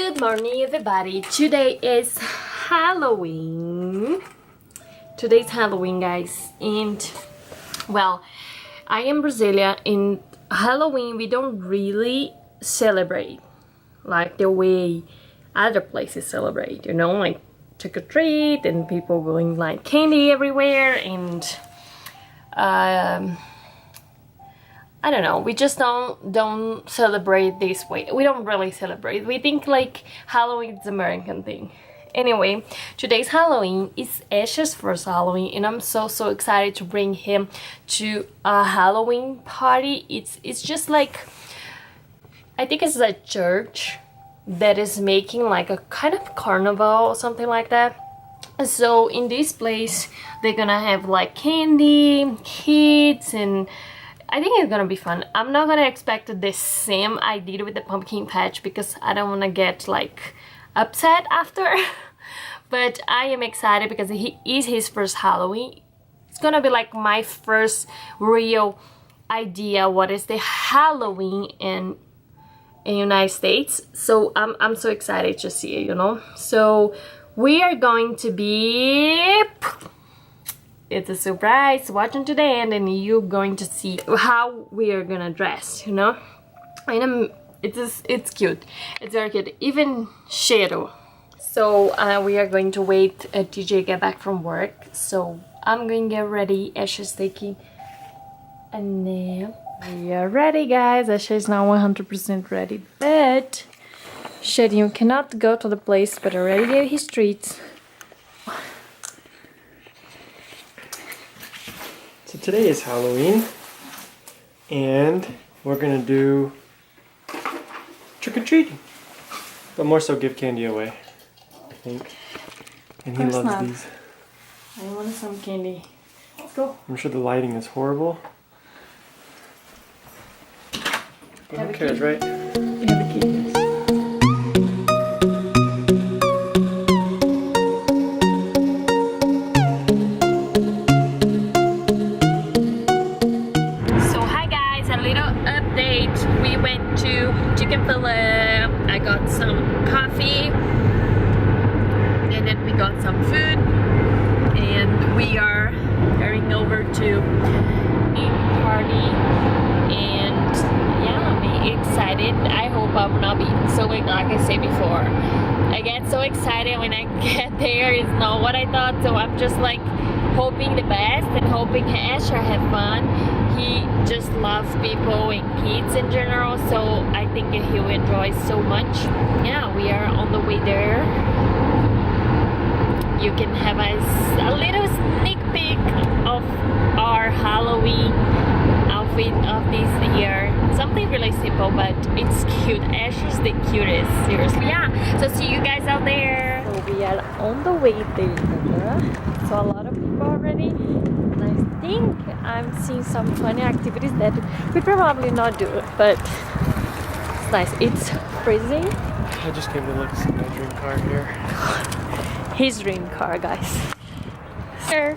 Good morning, everybody. Today is Halloween. Today's Halloween, guys. And, well, I am Brazilian. In Halloween, we don't really celebrate like the way other places celebrate, you know, like trick-or-treat and people going like candy everywhere and I don't know, we just don't celebrate this way. We don't really celebrate. We think like Halloween is an American thing. Anyway, today's Halloween is Ash's first Halloween and I'm so excited to bring him to a Halloween party. It's just like, I think it's a church that is making like a kind of carnival or something like that. So in this place they're gonna have like candy, kids, and I think it's gonna be fun. I'm not gonna expect the same I did with the pumpkin patch because I don't wanna get like upset after. But I am excited because he is his first Halloween. It's gonna be like my first real idea what is the Halloween in United States. So I'm so excited to see it, you know. So we are going to be, it's a surprise, watch until the end and you're going to see how we are gonna dress, you know. And it's cute, it's very cute, even shadow. So we are going to wait TJ get back from work, so I'm going to get ready. Ash is taking a nap. We are ready, guys. Asha is now 100% ready, but Shadinho cannot go to the place, but already gave his treats. So today is Halloween, and we're gonna do trick-or-treating, but more so give candy away, I think. And he loves these. I want some candy. Let's go. I'm sure the lighting is horrible. But who cares, right? You have a key. So hi guys, a little update. We went to Chick-fil-A. I got some coffee and then we got some food and we are heading over to a party. And yeah, I'm excited. I hope I'm not being so, like I said before, I get so excited when I get there. It's not what I thought, so I'm just like hoping the best and hoping Ash will have fun. He just loves people and kids in general, so I think he'll enjoy so much. Yeah, we are on the way there. You can have a little sneak peek of our Halloween outfit of this year. Something really simple, but it's cute. Ash is the cutest, seriously. Yeah, so see you guys out there. So we are on the way there. So a lot of people already. And I think I'm seeing some funny activities that we probably not do, but it's nice. It's freezing. I just came to look at my dream car here. His dream car, guys. Asher.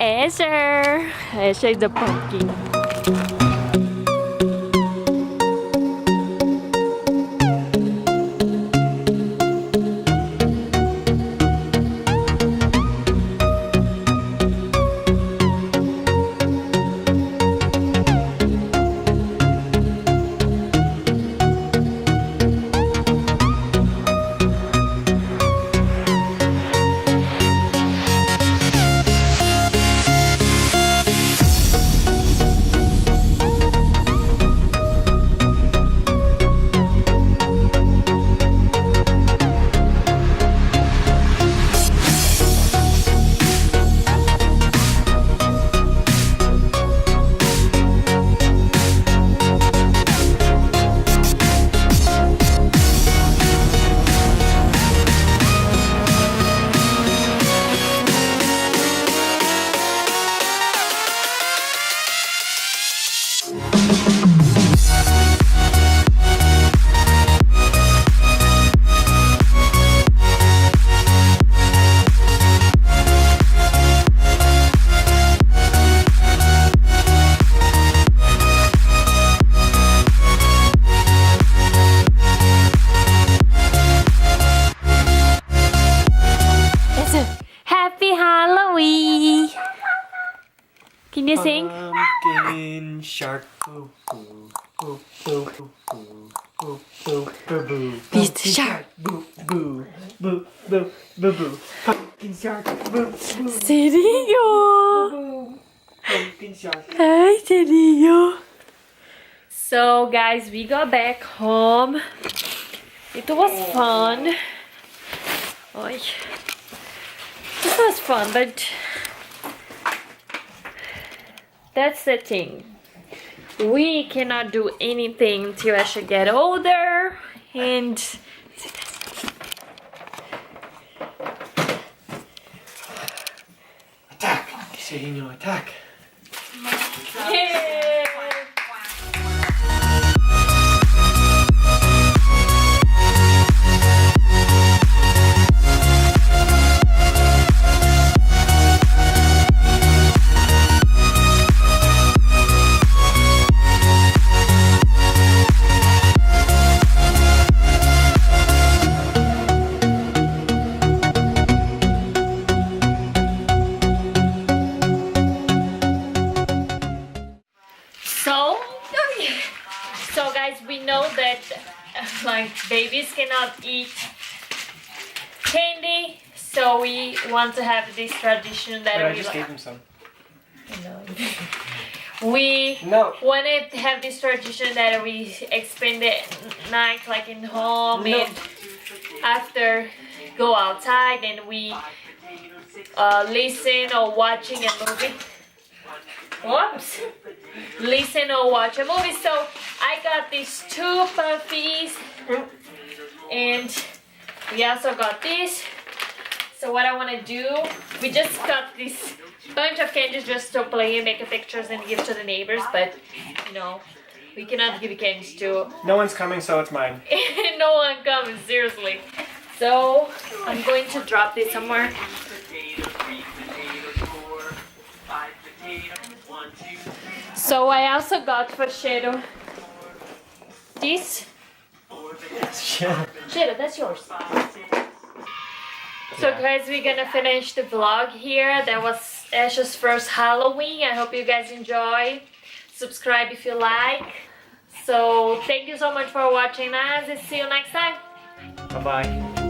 Asher. Asher is the pumpkin. you sing? Pumpkin shark. Boo boo boo boo boo boo boo boo boo. Beat the shark. Boo boo boo boo boo boo. Pumpkin shark. Boo boo Serio. boo. Pumpkin shark. Hi, serio. So guys, we got back home. It was fun. Oy. This was fun, but that's the thing. We cannot do anything till I should get older and Attack! Serino, attack! Yay! So guys, we know that like babies cannot eat candy, so we want to have this tradition that I just gave him some. We No. wanted to have this tradition that we spend the night like in home and after go outside and we listen or watching a movie. Whoops! Listen or watch a movie. So I got these 2 puppies and we also got this. So what I want to do, we just got this bunch of candies just to play and make pictures and give to the neighbors, but you know, we cannot give candies to No one's coming, so it's mine. no one comes, seriously. So I'm going to drop this somewhere. So I also got for Shadow this. Shadow, that's yours. So guys, we're gonna finish the vlog here. That was Ash's first Halloween. I hope you guys enjoy. Subscribe if you like. So thank you so much for watching us and see you next time. Bye bye.